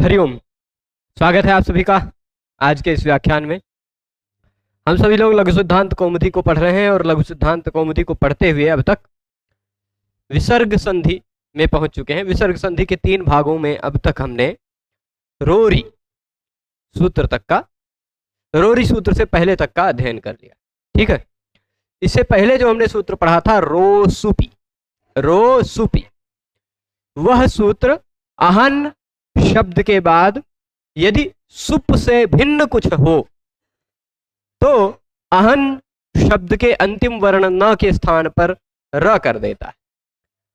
हरिओम। स्वागत है आप सभी का आज के इस व्याख्यान में। हम सभी लोग लघु सिद्धांत कौमुदी को पढ़ रहे हैं और लघु सिद्धांत कौमुदी को पढ़ते हुए अब तक विसर्ग संधि में पहुंच चुके हैं। विसर्ग संधि के 3 भागों में अब तक हमने रोरी सूत्र तक का, रोरी सूत्र से पहले तक का अध्ययन कर लिया। ठीक है, इससे पहले जो हमने सूत्र पढ़ा था रोसुपी, रोसुपी, वह सूत्र अहन शब्द के बाद यदि सुप से भिन्न कुछ हो तो अहन शब्द के अंतिम वर्ण न के स्थान पर र कर देता है।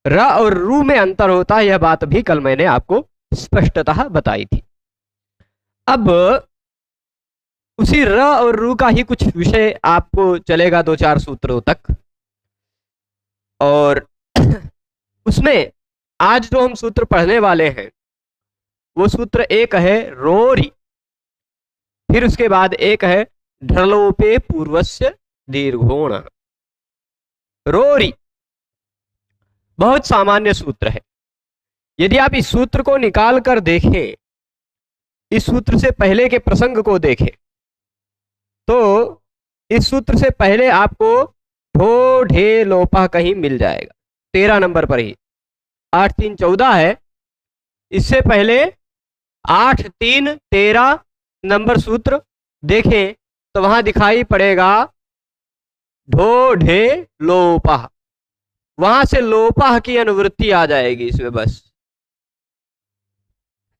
र और रू में अंतर होता है, यह बात भी कल मैंने आपको स्पष्टतः बताई थी। अब उसी र और रू का ही कुछ विषय आपको चलेगा 2-4 सूत्रों तक, और उसमें आज जो हम सूत्र पढ़ने वाले हैं वो सूत्र एक है रोरी, फिर उसके बाद एक है ढलोपे पूर्वस्य दीर्घोण। रोरी बहुत सामान्य सूत्र है। यदि आप इस सूत्र को निकाल कर देखें, इस सूत्र से पहले के प्रसंग को देखें, तो इस सूत्र से पहले आपको ढो ढे लोपा कहीं मिल जाएगा 13 नंबर पर ही। 8 3 14 है, इससे पहले 8 3 13 नंबर सूत्र देखें तो वहां दिखाई पड़ेगा ढो ढे लोपा। वहां से लोपा की अनुवृत्ति आ जाएगी इसमें बस।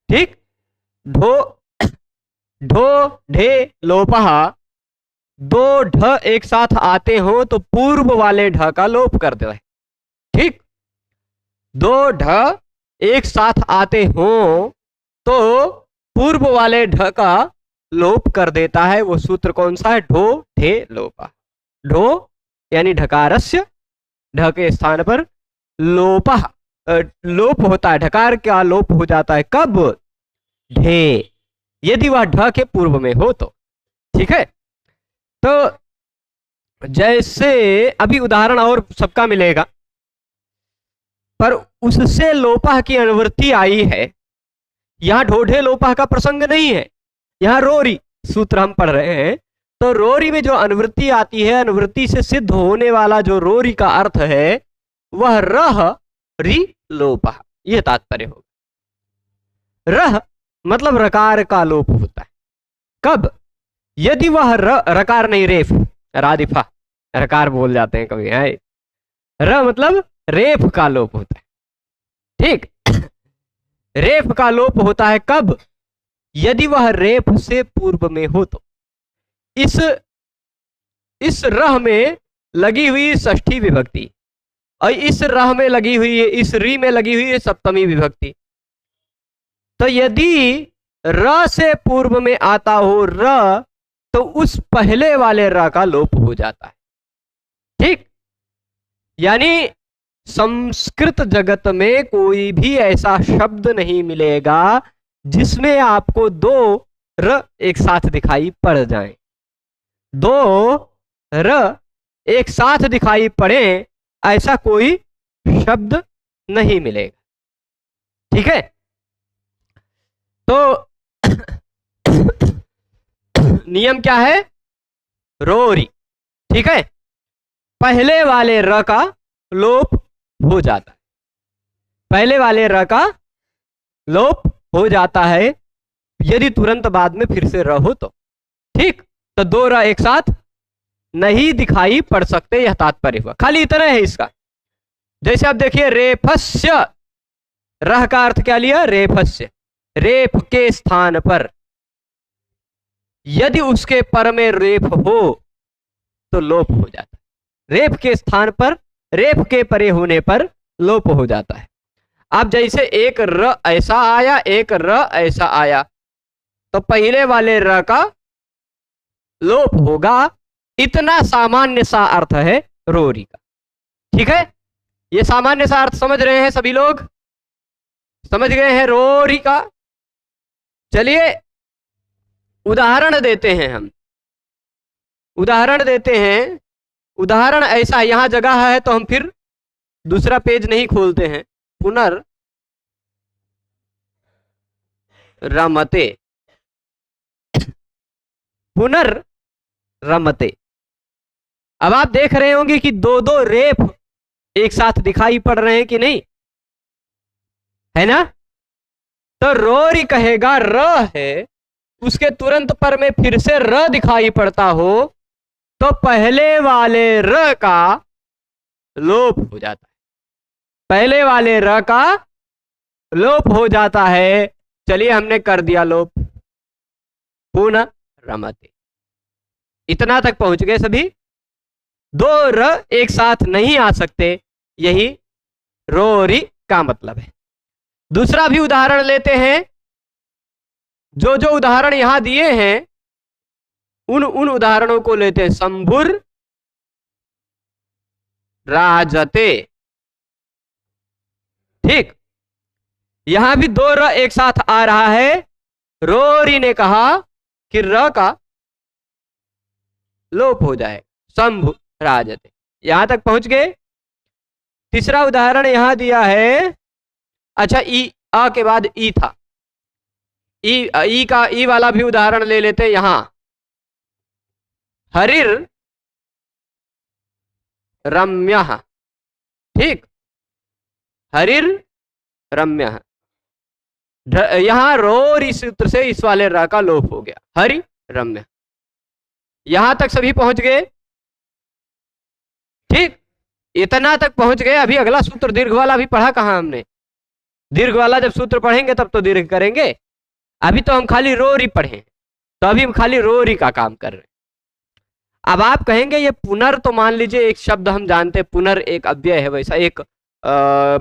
ठीक, ढो ढो ढे लोपा, 2 ढ एक साथ आते हो तो पूर्व वाले ढ का लोप कर दे। ठीक, 2 ढ एक साथ आते हो तो पूर्व वाले ढ का लोप कर देता है। वो सूत्र कौन सा है? ढो ढे लोपा। ढो यानी ढकारस्य, ढ के स्थान पर लोपा, लोप होता है, ढकार का लोप हो जाता है। कब? ढे, यदि वह ढ के पूर्व में हो तो। ठीक है, तो जैसे अभी उदाहरण और सबका मिलेगा, पर उससे लोपा की अनुवृत्ति आई है। यहां ढोढे लोपा का प्रसंग नहीं है, यहां रोरी सूत्र हम पढ़ रहे हैं। तो रोरी में जो अनुवृत्ति आती है, अनुवृत्ति से सिद्ध होने वाला जो रोरी का अर्थ है वह रह री लोपा, यह तात्पर्य होगा। रह मतलब रकार का लोप होता है। कब? यदि वह रकार नहीं, रेफ, रादिफा, रकार बोल जाते हैं कभी, है र मतलब रेफ का लोप होता है। ठीक, रेफ का लोप होता है कब? यदि वह रेफ से पूर्व में हो तो। इस रह में लगी हुई षष्ठी विभक्ति और इस रह में लगी हुई है, इस री में लगी हुई है सप्तमी विभक्ति। तो यदि र से पूर्व में आता हो र, तो उस पहले वाले र का लोप हो जाता है। ठीक, यानी संस्कृत जगत में कोई भी ऐसा शब्द नहीं मिलेगा जिसमें आपको 2 र एक साथ दिखाई पड़ जाएं। 2 र एक साथ दिखाई पड़े, ऐसा कोई शब्द नहीं मिलेगा। ठीक है, तो नियम क्या है? रोरी। ठीक है, पहले वाले र का लोप हो जाता है, पहले वाले र का लोप हो जाता है यदि तुरंत बाद में फिर से र हो तो। ठीक, तो 2 र एक साथ नहीं दिखाई पड़ सकते, यह तात्पर्य हुआ। खाली इतना है इसका। जैसे आप देखिए रेफस्य, रह का अर्थ क्या लिया? रेफस्य, रेफ के स्थान पर, यदि उसके पर में रेफ हो तो लोप हो जाता है। रेफ के स्थान पर, रेफ के परे होने पर लोप हो जाता है। अब जैसे एक र ऐसा आया, एक र ऐसा आया, तो पहले वाले र का लोप होगा। इतना सामान्य सा अर्थ है रोरी का। ठीक है, ये सामान्य सा अर्थ समझ रहे हैं सभी लोग? समझ गए हैं रोरी का? चलिए उदाहरण देते हैं हम, उदाहरण देते हैं। उदाहरण ऐसा, यहां जगह है तो हम फिर दूसरा पेज नहीं खोलते हैं, पुनर् रमते, पुनर्रमते। अब आप देख रहे होंगे कि दो दो रेफ एक साथ दिखाई पड़ रहे हैं कि नहीं, है ना। तो रोरी कहेगा र है, उसके तुरंत पर में फिर से र दिखाई पड़ता हो तो पहले वाले र का लोप हो जाता है, पहले वाले र का लोप हो जाता है। चलिए हमने कर दिया लोप, पुनः रमते। इतना तक पहुंच गए सभी। दो र एक साथ नहीं आ सकते, यही रोरी का मतलब है। दूसरा भी उदाहरण लेते हैं। जो जो उदाहरण यहां दिए हैं उन उदाहरणों को लेते हैं। शंभुर राजते, ठीक, यहां भी दो र एक साथ आ रहा है। रोरी ने कहा कि र का लोप हो जाए, शंभु राजते। यहां तक पहुंच गए। तीसरा उदाहरण यहां दिया है। अच्छा, ई आ के बाद ई था, ई का ई वाला भी उदाहरण ले लेते हैं। यहां हरिर रम्यः, ठीक, हरिर रम्यः। यहां रोर इस सूत्र से इस वाले र का लोप हो गया, हरि रम्य। यहां तक सभी पहुंच गए, ठीक, इतना तक पहुंच गए। अभी अगला सूत्र दीर्घ वाला भी पढ़ा कहां हमने। दीर्घ वाला जब सूत्र पढ़ेंगे तब तो दीर्घ करेंगे। अभी तो हम खाली रोरी पढ़े, तो अभी हम खाली रोरी का काम कर रहे हैं। अब आप कहेंगे ये पुनर, तो मान लीजिए एक शब्द हम जानते हैं, पुनर एक अव्यय है, वैसा एक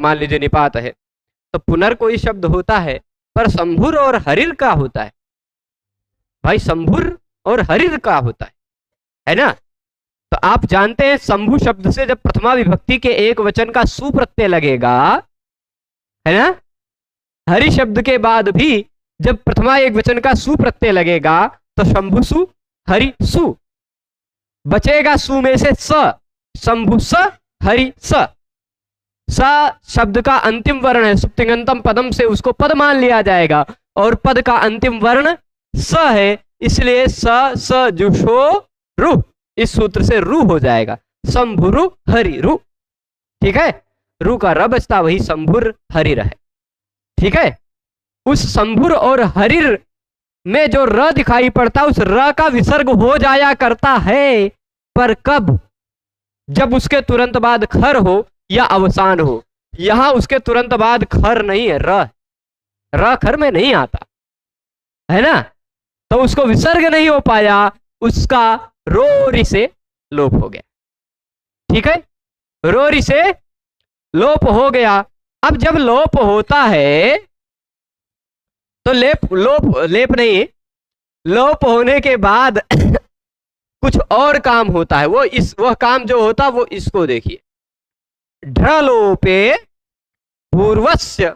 मान लीजिए निपात है, तो पुनर कोई शब्द होता है, पर शंभुर और हरिर का होता है भाई, शंभुर और हरिर का होता है ना। तो आप जानते हैं शंभु शब्द से जब प्रथमा विभक्ति के एक वचन का सु प्रत्यय लगेगा, है ना, हरि शब्द के बाद भी जब प्रथमा एक वचन का सु प्रत्यय लगेगा तो शंभु सु हरि सु, बचेगा सु में से स, शंभु स हरि स। स शब्द का अंतिम वर्ण है, सुप्तिंगंतम पदम से उसको पद मान लिया जाएगा, और पद का अंतिम वर्ण स है, इसलिए स स जुषो रु, इस सूत्र से रु हो जाएगा, शंभुरु हरि रु, ठीक है। रु का र बचता, वही शंभुर हरिर है, ठीक है। उस शंभुर और हरिर में जो र दिखाई पड़ता, उस र का विसर्ग हो जाया करता है, पर कब? जब उसके तुरंत बाद खर हो या अवसान हो। यहां उसके तुरंत बाद खर नहीं है, र खर में नहीं आता है ना, तो उसको विसर्ग नहीं हो पाया, उसका रोरी से लोप हो गया, ठीक है। रोरी से लोप हो गया। अब जब लोप होता है तो लेप नहीं, लोप होने के बाद कुछ और काम होता है। वह काम जो होता वो इसको देखिए। ढ्रलोपे पूर्वस्य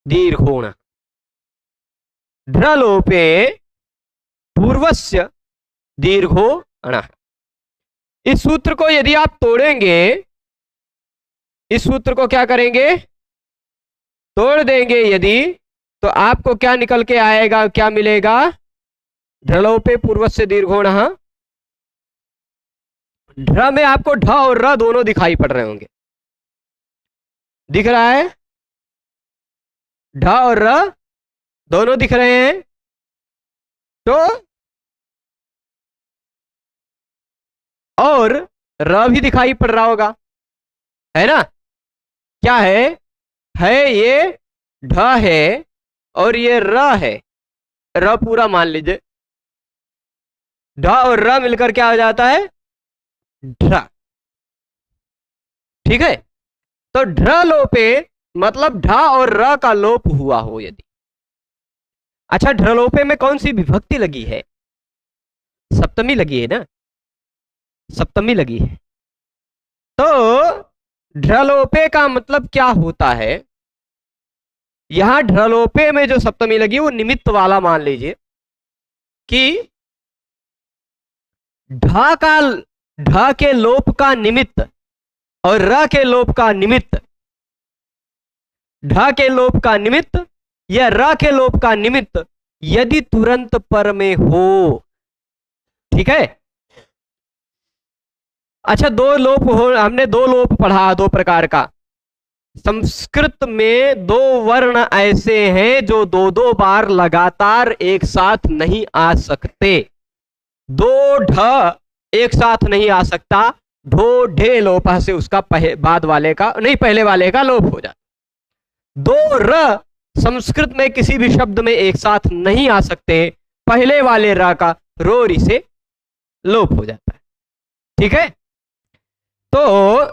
दीर्घोण, ढ्रलोपे पूर्वस्य दीर्घो अण। इस सूत्र को यदि आप तोड़ेंगे, इस सूत्र को क्या करेंगे, तोड़ देंगे यदि, तो आपको क्या निकल के आएगा, क्या मिलेगा? ढ्रलोपे पूर्वस्य दीर्घोण। ढ्र में आपको ढ और र दोनों दिखाई पड़ रहे होंगे, दिख रहा है, ढ और र दोनों दिख रहे हैं। तो और र भी दिखाई पड़ रहा होगा, है ना। क्या है ये ढ है और ये र है, र पूरा मान लीजिए, ढ और र मिलकर क्या हो जाता है? ढ्र, ठीक है। तो ढ्र लोपे मतलब ढ और र का लोप हुआ हो यदि। अच्छा, ढ्रलोपे में कौन सी विभक्ति लगी है? सप्तमी लगी है ना, सप्तमी लगी है। तो ढ्रलोपे का मतलब क्या होता है? यहां ढ्रलोपे में जो सप्तमी लगी वो निमित्त वाला मान लीजिए कि ढ के लोप का निमित्त और र के लोप का निमित्त, ढ के लोप का निमित्त या र के लोप का निमित्त यदि तुरंत पर में हो। ठीक है। अच्छा, दो लोप हो, हमने दो लोप पढ़ा, दो प्रकार का। संस्कृत में दो वर्ण ऐसे हैं जो दो दो बार लगातार एक साथ नहीं आ सकते। दो ढ एक साथ नहीं आ सकता, ढो ढे लोप से उसका बाद वाले का नहीं, पहले वाले का लोप हो जाता। दो र संस्कृत में किसी भी शब्द में एक साथ नहीं आ सकते, पहले वाले र का रोरी से लोप हो जाता है। ठीक है, तो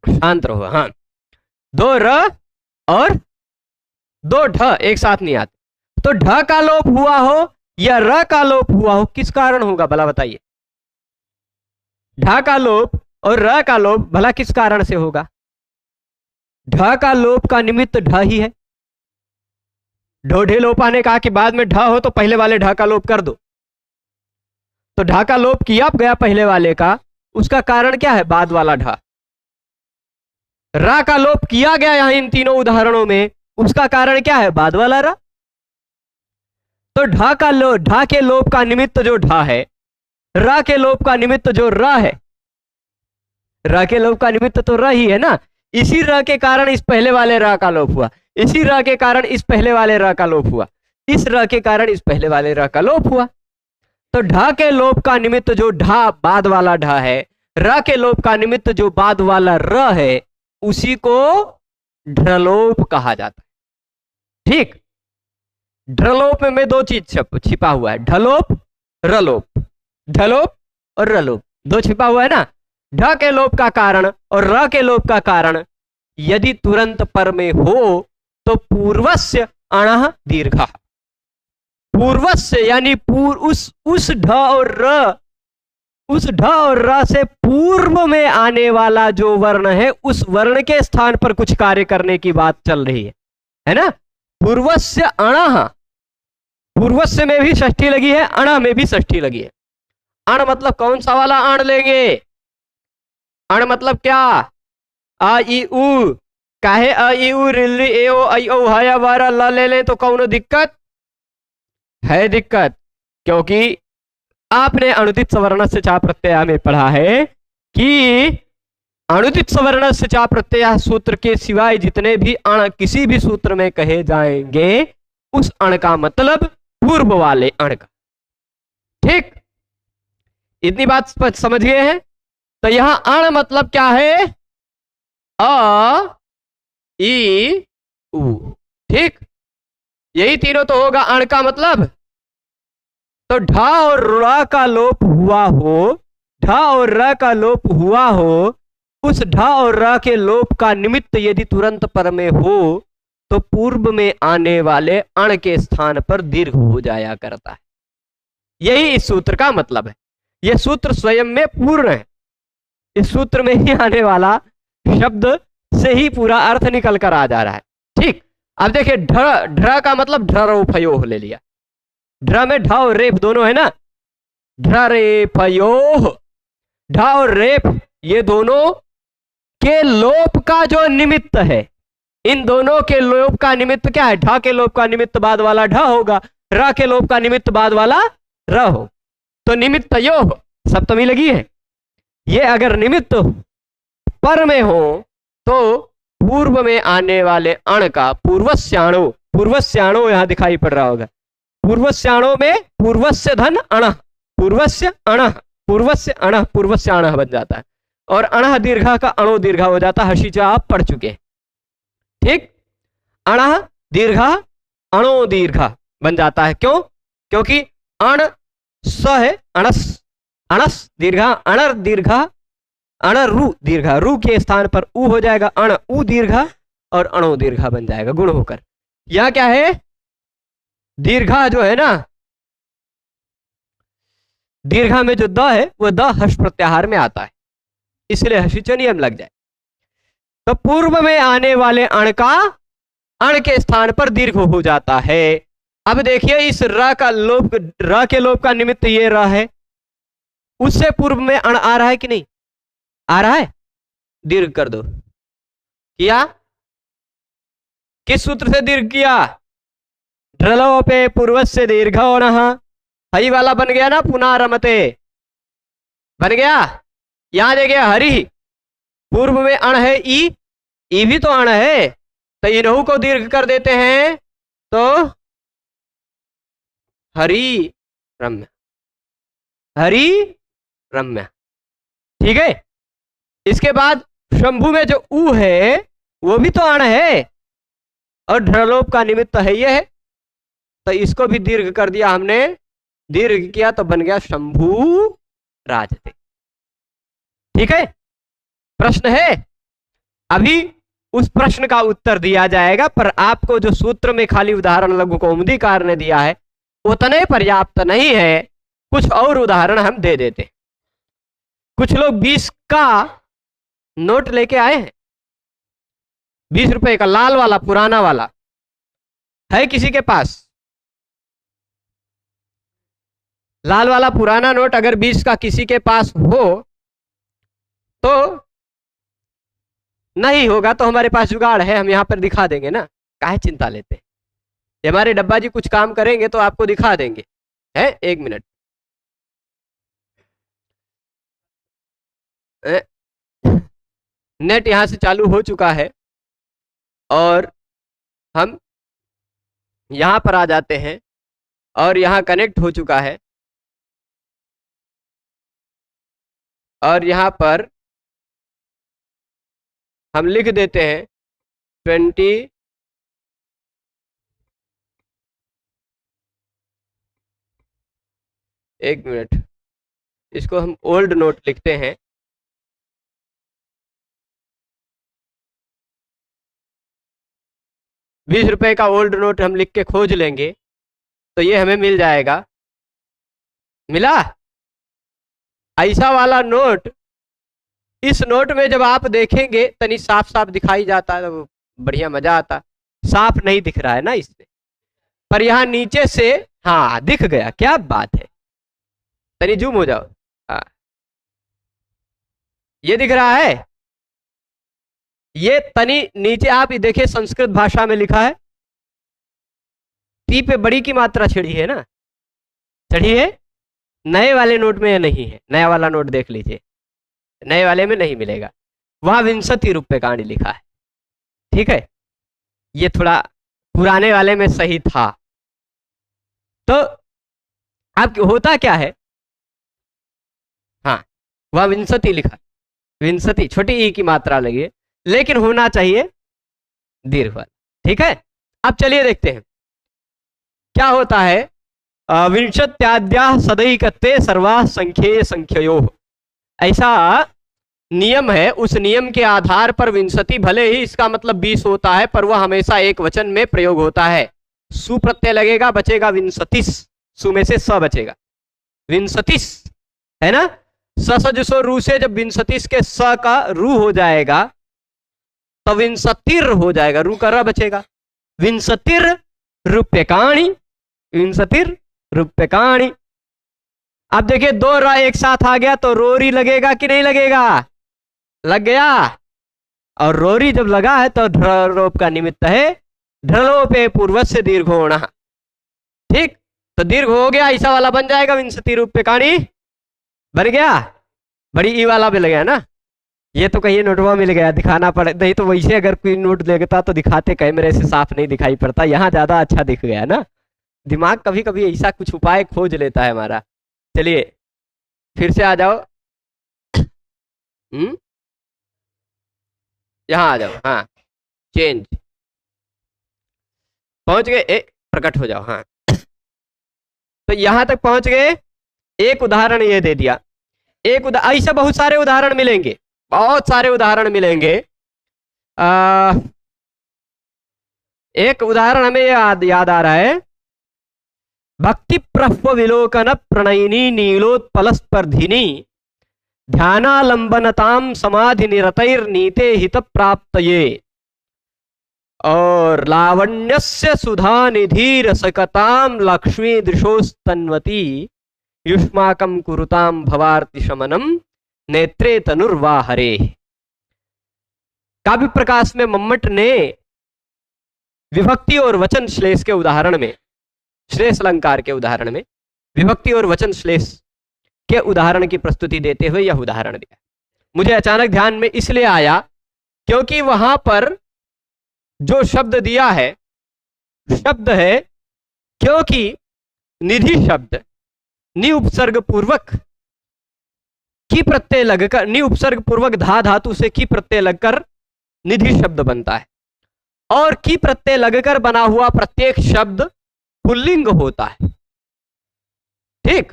शांत रहो। हाँ, दो र और दो ढ एक साथ नहीं आते, तो ढ का लोप हुआ हो या र का लोप हुआ हो, किस कारण होगा भला बताइए। ढ का लोप और र का लोप भला किस कारण से होगा। ढ का लोप का निमित्त ढ ही है। ढोढे लोपा ने कहा कि बाद में ढ हो तो पहले वाले ढ का लोप कर दो, तो ढ का लोप किया गया पहले वाले का, उसका कारण क्या है, बाद वाला ढ। रा का लोप किया गया यहां इन तीनों उदाहरणों में, उसका कारण क्या है, बाद वाला रा। तो ढ के लोप का निमित्त जो ढ है, रा के लोप का निमित्त जो र है, र के लोप का निमित्त तो र ही है ना। इसी र के कारण इस पहले वाले र का लोप हुआ, इसी र के कारण इस पहले वाले र का लोप हुआ, इस र के कारण इस पहले वाले र का लोप हुआ। तो ढ के लोप का निमित्त जो ढ बाद वाला ढ है, र के लोप का निमित्त जो बाद वाला र है, उसी को ढ्रलोप कहा जाता है। ठीक, ढ्रलोप में दो चीज छिपा हुआ है, ढलोप रलोप, ढलोप और रलोप दो छिपा हुआ है ना। ढ के लोप का कारण और र के लोप का कारण यदि तुरंत पर में हो तो पूर्वस्य अणः दीर्घ। पूर्वस्य यानी उस ढ और र, उस ढ और र से पूर्व में आने वाला जो वर्ण है, उस वर्ण के स्थान पर कुछ कार्य करने की बात चल रही है ना। पूर्वस्य अणः, पूर्वस्य में भी षष्ठी लगी है, अण में भी षष्ठी लगी है। अण मतलब कौन सा वाला अण लेंगे, अण मतलब क्या, आ ई उ, काहे आ ई उ रिल्ली ए ओ आई ओ हाया वारा ला ले लें तो कौन दिक्कत है, दिक्कत, क्योंकि आपने अनुदित सवर्ण से चा प्रत्यय में पढ़ा है कि अनुदित सवर्ण से चा प्रत्यय सूत्र के सिवाय जितने भी अण किसी भी सूत्र में कहे जाएंगे, उस अण का मतलब पूर्व वाले अण का। ठीक, इतनी बात समझ गए हैं। तो यहां अण मतलब क्या है, अ ई उ। ठीक, यही तीनों तो होगा अण का मतलब। तो ढ और र का लोप हुआ हो, ढ और र का लोप हुआ हो, उस ढ और र के लोप का निमित्त यदि तुरंत पर में हो तो पूर्व में आने वाले अण के स्थान पर दीर्घ हो जाया करता है। यही इस सूत्र का मतलब है। यह सूत्र स्वयं में पूर्ण है, इस सूत्र में ही आने वाला शब्द से ही पूरा अर्थ निकल कर आ जा रहा है। ठीक, अब देखिए ढ का मतलब ढ्ररोपयो ले लिया, ढ्र में ढ और रेप दोनों है ना, ढ्ररेपयो। ढ और रेप ये दोनों के लोप का जो निमित्त है, इन दोनों के लोप का निमित्त क्या है, ढ के लोप का निमित्त बाद वाला ढ होगा, र के लोप का निमित्त बाद वाला र हो, तो निमित्त यो सप्तमी लगी है। ये अगर निमित्त पर में हो तो पूर्व में आने वाले अण का पूर्वस्याणो, पूर्वस्याणो यहां दिखाई पड़ रहा होगा, पूर्वस्याणो में पूर्वस्य धन अण, पूर्वस्य अण, पूर्वस्य अण, पूर्वस्य अण बन जाता है, और अण दीर्घा का अणो दीर्घा हो जाता है। हशीचा आप पढ़ चुके हैं। ठीक, अण दीर्घा अणो दीर्घा बन जाता है। क्यों, क्योंकि अण स है, अणस, अणस दीर्घा, अणर दीर्घा, अणर रू दीर्घा, रू के स्थान पर उ हो जाएगा, अण उ दीर्घा और अणो दीर्घा बन जाएगा गुण होकर। यह क्या है, दीर्घा जो है ना, दीर्घा में जो द है वह द हर्ष प्रत्याहार में आता है, इसलिए हर्षिच नियम लग जाए। तो पूर्व में आने वाले अण का अण के स्थान पर दीर्घ हो जाता है। अब देखिए इस र का लोप, र के लोप का निमित्त ये र है, उससे पूर्व में अण आ रहा है कि नहीं आ रहा है, दीर्घ कर दो। किया, किस सूत्र से दीर्घ किया, ढ्रलोपे पूर्वस्य दीर्घोणः, हई वाला बन गया ना, पुनः रमते बन गया। यहां देखिए हरि, पूर्व में अण है ई भी तो अण है, तो इन्हू को दीर्घ कर देते हैं तो हरि रम्य, हरि रम्य। ठीक है। इसके बाद शंभु में जो ऊ है वो भी तो अण है और ढ्रलोप का निमित्त है ये है, तो इसको भी दीर्घ कर दिया हमने, दीर्घ किया तो बन गया शंभु राजते। ठीक है। प्रश्न है, अभी उस प्रश्न का उत्तर दिया जाएगा, पर आपको जो सूत्र में खाली उदाहरण लघु कौमुदीकार ने दिया है उतने पर्याप्त नहीं है, कुछ और उदाहरण हम दे देते। कुछ लोग 20 का नोट लेके आए हैं, 20 रुपए का लाल वाला पुराना वाला है किसी के पास? लाल वाला पुराना नोट अगर 20 का किसी के पास हो तो, नहीं होगा तो हमारे पास जुगाड़ है, हम यहां पर दिखा देंगे ना, काहे चिंता लेते हैं। हमारे डब्बा जी कुछ काम करेंगे तो आपको दिखा देंगे, है। 1 मिनट, नेट यहां से चालू हो चुका है और हम यहां पर आ जाते हैं और यहां कनेक्ट हो चुका है और यहां पर हम लिख देते हैं 20 1 मिनट, इसको हम ओल्ड नोट लिखते हैं। ₹20 का ओल्ड नोट हम लिख के खोज लेंगे तो ये हमें मिल जाएगा। मिला? ऐसा वाला नोट, इस नोट में जब आप देखेंगे तनी साफ साफ दिखाई जाता है तो बढ़िया मजा आता। साफ नहीं दिख रहा है ना इससे, पर यहाँ नीचे से हाँ दिख गया, क्या बात है। तनी जूम हो जाओ, हाँ ये दिख रहा है। ये तनी नीचे आप देखिए, संस्कृत भाषा में लिखा है, टी पे बड़ी की मात्रा छिड़ी है ना, चढ़ी है। नए वाले नोट में नहीं है, नया वाला नोट देख लीजिए, नए वाले में नहीं मिलेगा, वहां 20 रुपए का लिखा है। ठीक है, ये थोड़ा पुराने वाले में सही था। तो अब होता क्या है, हाँ वह 20 लिखा, 20 छोटी ई की मात्रा लगी है, लेकिन होना चाहिए दीर्घ वाला। ठीक है, अब चलिए देखते हैं क्या होता है। विंशत्याद्या सदैकत्वे सर्वा संख्येय संख्ययो, ऐसा नियम है। उस नियम के आधार पर 20 भले ही इसका मतलब 20 होता है, पर वह हमेशा एक वचन में प्रयोग होता है। सु प्रत्यय लगेगा, बचेगा 20, सु में से स बचेगा, 20 है ना। ससो रू से जब 20 के स का रू हो जाएगा तो 20 हो जाएगा, रू का र बचेगा। 20 रूप्यकाणि, 20 रूप्यकाणि। अब देखिए 2 र एक साथ आ गया तो रोरी लगेगा कि नहीं लगेगा? लग गया। और रोरी जब लगा है तो ढ्रलोप का निमित्त है, ढ्रलोपे पूर्वस्य दीर्घोण। ठीक, तो दीर्घ हो गया, ऐसा वाला बन जाएगा 20 रूप्यकाणि बन गया। बड़ी ई वाला भी लग गया ना, ये तो कहीं नोटवा मिल गया, दिखाना पड़े, नहीं तो वैसे अगर कोई नोट लेता तो दिखाते, कैमरे से साफ नहीं दिखाई पड़ता, यहाँ ज्यादा अच्छा दिख गया ना। दिमाग कभी कभी ऐसा कुछ उपाय खोज लेता है हमारा। चलिए फिर से आ जाओ, यहाँ आ जाओ, हाँ चेंज, पहुंच गए, प्रकट हो जाओ। हाँ तो यहां तक पहुंच गए। एक उदाहरण ये दे दिया, एक ऐसे बहुत सारे उदाहरण मिलेंगे, बहुत सारे उदाहरण मिलेंगे। एक उदाहरण हमें याद आ रहा है, भक्ति प्रह्व विलोकन प्रणयिनी नीलोत्पलस्पर्धिनी ध्यानालंबनताम समाधि निरतैर नीते हित प्राप्तये और लावण्यस्य सुधा निधि सकताम लक्ष्मी दृशोस्तन्वती युष्माकं कुरुताम भवार्ति शमनम नेत्रे तनुर्वाहरे। काव्य प्रकाश में मम्मट ने विभक्ति और वचन श्लेष के उदाहरण में श्लेष अलंकार के उदाहरण में विभक्ति और वचन श्लेष के उदाहरण की प्रस्तुति देते हुए यह उदाहरण दिया। मुझे अचानक ध्यान में इसलिए आया क्योंकि वहां पर जो शब्द दिया है शब्द है क्योंकि निधि शब्द नि उपसर्ग पूर्वक की प्रत्यय लगकर, नि उपसर्ग पूर्वक धा धातु से की प्रत्यय लगकर निधि शब्द बनता है और की प्रत्यय लगकर बना हुआ प्रत्येक शब्द पुल्लिंग होता है। ठीक,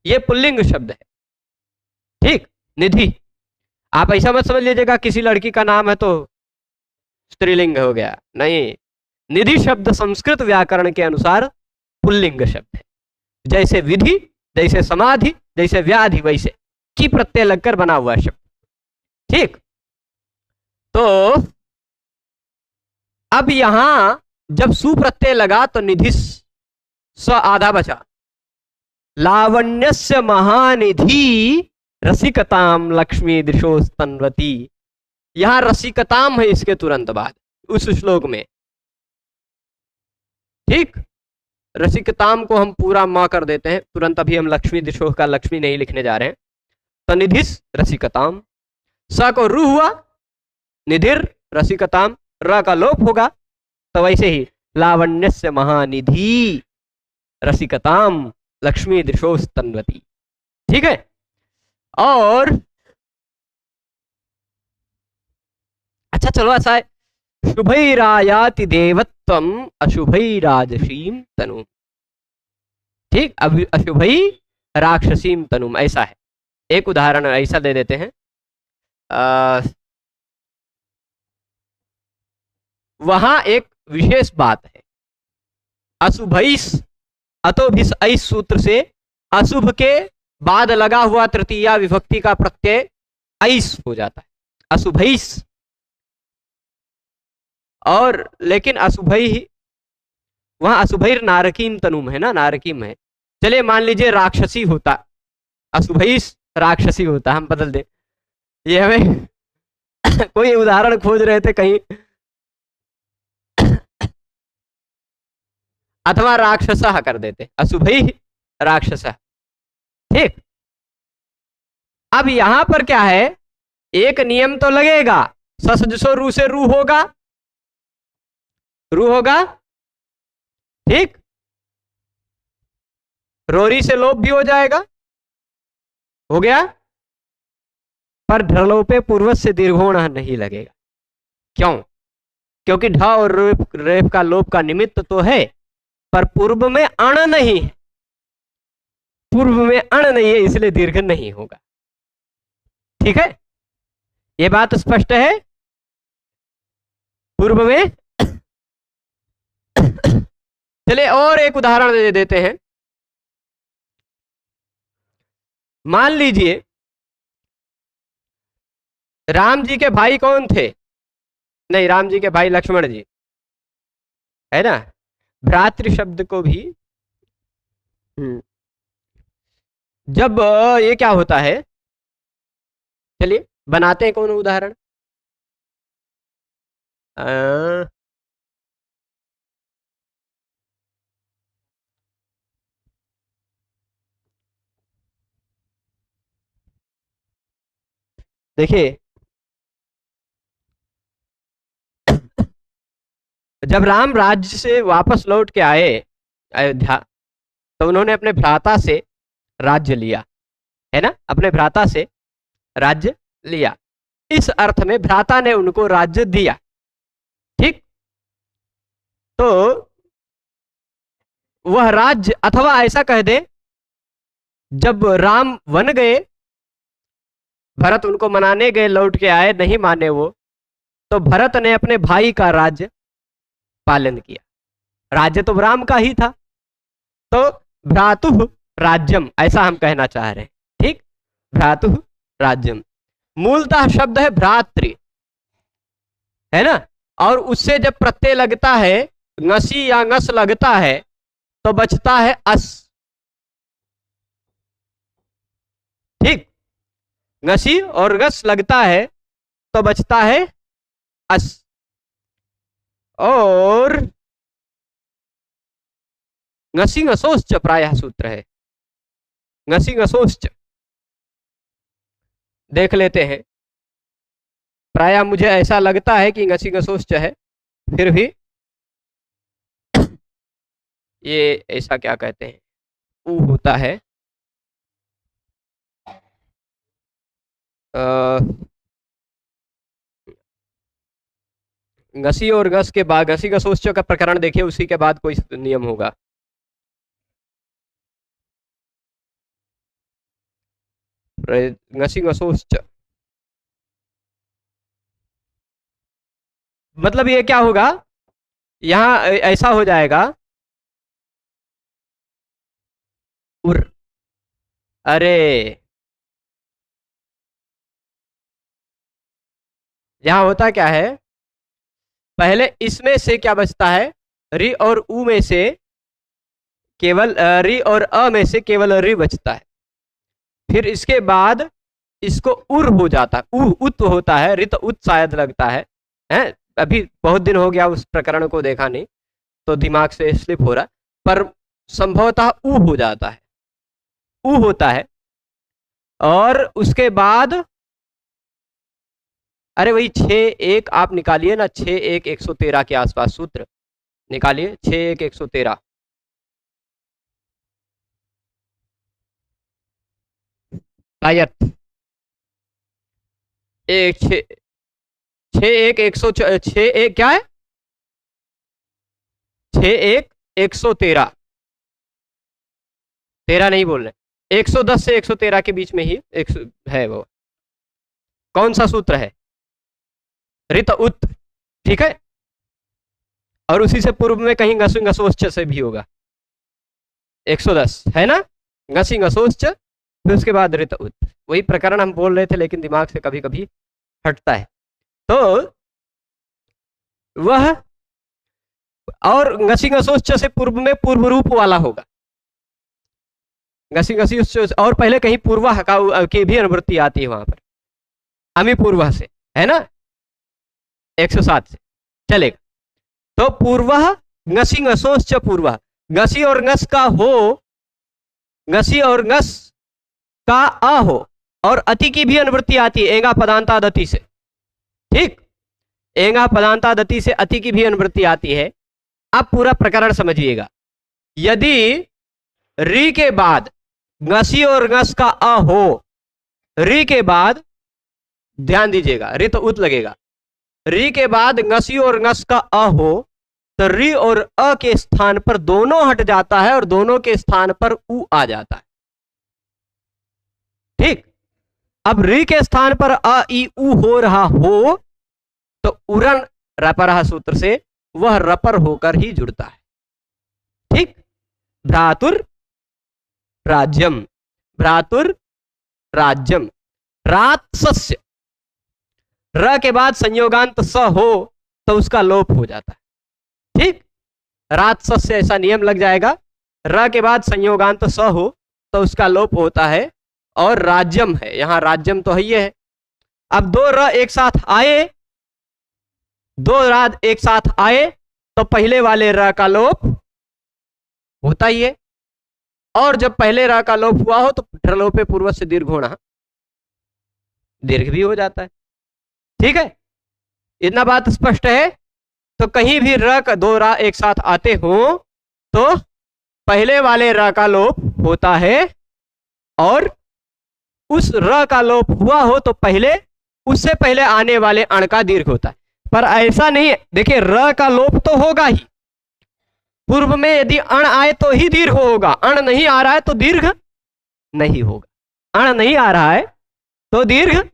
यह पुल्लिंग शब्द है। ठीक, निधि। आप ऐसा मत समझ लीजिएगा किसी लड़की का नाम है तो स्त्रीलिंग हो गया, नहीं। निधि शब्द संस्कृत व्याकरण के अनुसार पुल्लिंग शब्द है। जैसे विधि, जैसे समाधि, जैसे व्याधि, वैसे की प्रत्यय लगकर बना हुआ शब्द। ठीक, तो अब यहां जब सु प्रत्यय लगा तो निधि स आधा बचा। लावण्यस्य महानिधि रसिकताम लक्ष्मी दृशोस्तन्वती। यहां रसिकताम है इसके तुरंत बाद उस श्लोक में। ठीक, रसिकताम को हम पूरा मां कर देते हैं तुरंत। अभी हम लक्ष्मी दृशो का लक्ष्मी नहीं लिखने जा रहे हैं। तो निधिस रसिकताम, स को रू हुआ, निधिर रसिकताम, र का लोप होगा। तो वैसे ही लावण्यस्य महानिधि रसिकताम लक्ष्मी दृशोस्तन्वती। ठीक है। और अच्छा चलो ऐसा है, शुभैरायाति देवत्वम अशुभैराजसीम तनु। ठीक, अब अशुभै राक्षसीम तनुम, ऐसा है। एक उदाहरण ऐसा दे देते हैं। वहां एक विशेष बात है, अशुभैस अतोभिस ऐस सूत्र से अशुभ के बाद लगा हुआ तृतीया विभक्ति का प्रत्यय ऐस हो जाता है, अशुभैस। और लेकिन अशुभै ही वहां अशुभैर नारकीम तनुम है ना, नारकीम है। चलिए मान लीजिए राक्षसी होता, अशुभैस राक्षसी होता, हम बदल दें। ये हमें कोई उदाहरण खोज रहे थे कहीं, अथवा राक्षसा कर देते, अशुभै राक्षसा। ठीक, अब यहां पर क्या है, एक नियम तो लगेगा, ससजसो रू से रू होगा, रू होगा। ठीक, रोरी से लोप भी हो जाएगा, हो गया। पर ढलोपे पूर्वज से दीर्घोण नहीं लगेगा। क्यों? क्योंकि ढ और रेफ का लोप का निमित्त तो है, पर पूर्व में अण नहीं है, पूर्व में अण नहीं है, इसलिए दीर्घ नहीं होगा। ठीक है, यह बात स्पष्ट है। पूर्व में चलिए और एक उदाहरण दे देते हैं। मान लीजिए राम जी के भाई कौन थे? नहीं, राम जी के भाई लक्ष्मण जी है ना। भ्रातृ शब्द को भी जब ये क्या होता है, चलिए बनाते हैं कौन उदाहरण। देखिए, जब राम राज्य से वापस लौट के आए अयोध्या, तो उन्होंने अपने भ्राता से राज्य लिया, है ना, अपने भ्राता से राज्य लिया। इस अर्थ में भ्राता ने उनको राज्य दिया। ठीक, तो वह राज्य, अथवा ऐसा कह दे, जब राम वन गए, भरत उनको मनाने गए, लौट के आए, नहीं माने वो, तो भरत ने अपने भाई का राज्य पालन किया। राज्य तो राम का ही था, तो भ्रातुः राज्यम, ऐसा हम कहना चाह रहे हैं। ठीक, भ्रातुः राज्यम मूलतः शब्द है भ्रातृ, है ना। और उससे जब प्रत्यय लगता है, ngसी या ngस लगता है, तो बचता है अस। ठीक, ngसी और गस लगता है तो बचता है अस। और ngसी ngसोश्च प्रायः सूत्र है। ngसी ngसोश्च देख लेते हैं। प्रायः मुझे ऐसा लगता है कि ngसी ngसोश्च है, फिर भी ये ऐसा क्या कहते हैं, ऊ होता है। घसी और घस के बाद घसी घसोश्च का प्रकरण देखिए, उसी के बाद कोई नियम होगा। घसी घसोश्च मतलब ये क्या होगा, यहां ऐसा हो जाएगा उर, अरे यहां होता क्या है, पहले इसमें से क्या बचता है, री और उ में से केवल री और अ में से केवल री बचता है। फिर इसके बाद इसको उर हो जाता है, उ उत होता है, रित उत शायद लगता है, हैं? अभी बहुत दिन हो गया उस प्रकरण को देखा नहीं, तो दिमाग से स्लिप हो रहा, पर संभवतः उ हो जाता है, उ होता है। और उसके बाद अरे वही 6-1 आप निकालिए ना, 6-1-113 के आसपास सूत्र निकालिए, 6-1-113। आयत एक 6-1-113 क्या है, 6-1-113, 13 नहीं बोल रहे, 110 से 113 के बीच में ही है वो। कौन सा सूत्र है, रित उत, ठीक है। और उसी से पूर्व में कहीं घसी घसोश्च से भी होगा, 110 है ना, घसी घसोश्च, फिर उसके बाद रित उत। वही प्रकरण हम बोल रहे थे, लेकिन दिमाग से कभी कभी हटता है। तो वह और घसी घसोश्च से पूर्व में पूर्व रूप वाला होगा, घसी घसी, और पहले कहीं पूर्व की भी अनुवृत्ति आती है वहां पर, अमी पूर्व से, है ना, 107 से चलेगा। तो पूर्व घसी घसोश्च पूर्व, घसी और घस का हो, घसी और घस का आ हो, और अति की भी अनुवृत्ति आती है, एंगा पदांतादति से, ठीक, एंगा पदांतादति से अति की भी अनुवृत्ति आती है। अब पूरा प्रकरण समझिएगा, यदि री के बाद घसी और घस का अ हो, री के बाद ध्यान दीजिएगा, री तो उत लगेगा, री के बाद घसी और घस का अ हो, तो री और अ के स्थान पर दोनों हट जाता है और दोनों के स्थान पर उ आ जाता है, ठीक। अब री के स्थान पर अ ई उ हो रहा हो, तो उरन रपरह सूत्र से वह रपर होकर ही जुड़ता है, ठीक। भ्रातुर राज्यम, भ्रातुर राज्यम, रात्सस्य, र के बाद संयोगांत स हो तो उसका लोप हो जाता है, ठीक। रात्सस्य ऐसा नियम लग जाएगा, र के बाद संयोगांत स हो तो उसका लोप होता है। और राज्यम है, यहां राज्यम तो है ही है। अब दो र एक साथ आए, दो रात एक साथ आए तो पहले वाले र का लोप होता ही है, और जब पहले र का लोप हुआ हो तो ढलोपे पूर्व से दीर्घ होना, दीर्घ भी हो जाता है, ठीक है। इतना बात स्पष्ट है। तो कहीं भी र का दो रा एक साथ आते हो तो पहले वाले र का लोप होता है, और उस र का लोप हुआ हो तो पहले उससे पहले आने वाले अण का दीर्घ होता है। पर ऐसा नहीं है, देखिए र का लोप तो होगा ही, पूर्व में यदि अण आए तो ही दीर्घ होगा, अण नहीं आ रहा है तो दीर्घ नहीं होगा, अण नहीं आ रहा है तो दीर्घ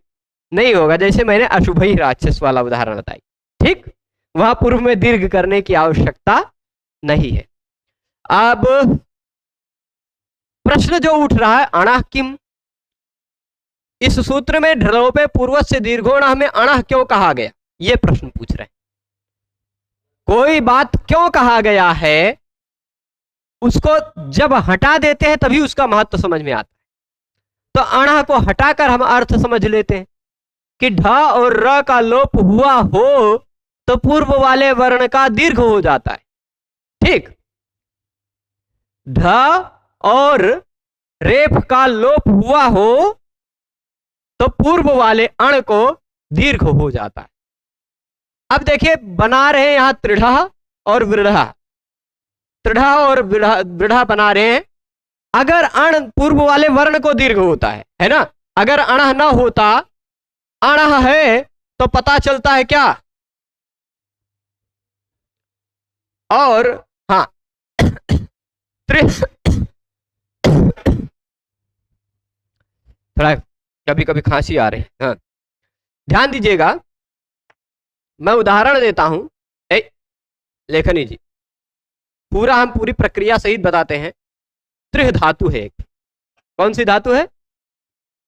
नहीं होगा। जैसे मैंने अशुभ ही राक्षस वाला उदाहरण बताई, ठीक, वहां पूर्व में दीर्घ करने की आवश्यकता नहीं है। अब प्रश्न जो उठ रहा है, अणः किम, इस सूत्र में ढलोपे पूर्व से दीर्घोण में अणः क्यों कहा गया, ये प्रश्न पूछ रहे हैं। कोई बात क्यों कहा गया है, उसको जब हटा देते हैं तभी उसका महत्व समझ में आता है। तो अणः को हटाकर हम अर्थ समझ लेते हैं कि ढ और र का लोप हुआ हो तो पूर्व वाले वर्ण का दीर्घ हो जाता है। ठीक, ध और रेफ का लोप हुआ हो तो पूर्व वाले अण को दीर्घ हो जाता है। अब देखिए बना रहे हैं यहां त्रिढ़ और वृढ़, त्रिढ़ और वृढ़ बना रहे हैं। अगर अण पूर्व वाले वर्ण को दीर्घ होता है ना, अगर अण ना होता, अण है तो पता चलता है क्या, और हाँ थोड़ा कभी कभी खांसी आ रही है। हाँ, ध्यान दीजिएगा, मैं उदाहरण देता हूं। लेखनी जी, पूरा हम पूरी प्रक्रिया सहित बताते हैं। त्रिह धातु है एक, कौन सी धातु है,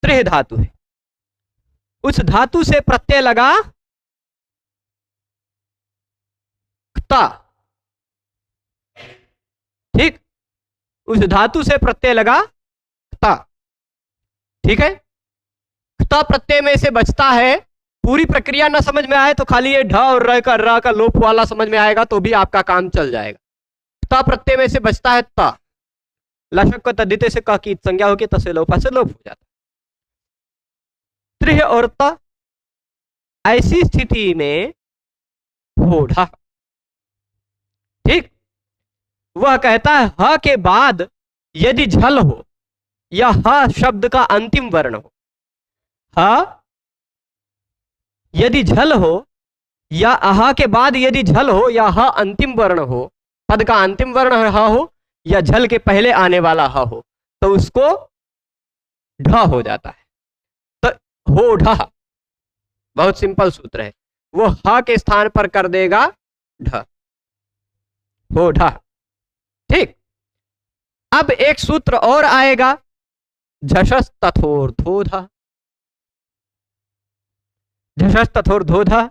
त्रिह धातु है। उस धातु से प्रत्यय लगा क्ता, ठीक, उस धातु से प्रत्यय लगा क्ता, ठीक है। क्ता प्रत्यय में से बचता है, पूरी प्रक्रिया ना समझ में आए तो खाली ये ढ और र का लोप वाला समझ में आएगा तो भी आपका काम चल जाएगा। क्ता प्रत्यय में से बचता है ता, लशक को तद्धिते से क की संज्ञा होगी, तसे लोपा से लोप हो जाता है। त्रिह और त, ऐसी स्थिति में होढ़ा, ठीक, वह कहता है ह के बाद यदि झल हो या ह शब्द का अंतिम वर्ण हो, ह यदि झल हो या अह के बाद यदि झल हो या ह अंतिम वर्ण हो, पद का अंतिम वर्ण ह हो या झल के पहले आने वाला ह हो, तो उसको ढ हो जाता है। तो हो ढ, बहुत सिंपल सूत्र है, वो ह के स्थान पर कर देगा ढ, हो ढ, ठीक। अब एक सूत्र और आएगा, झषस तथोर्धोधा, झषस तथोर्धोधा।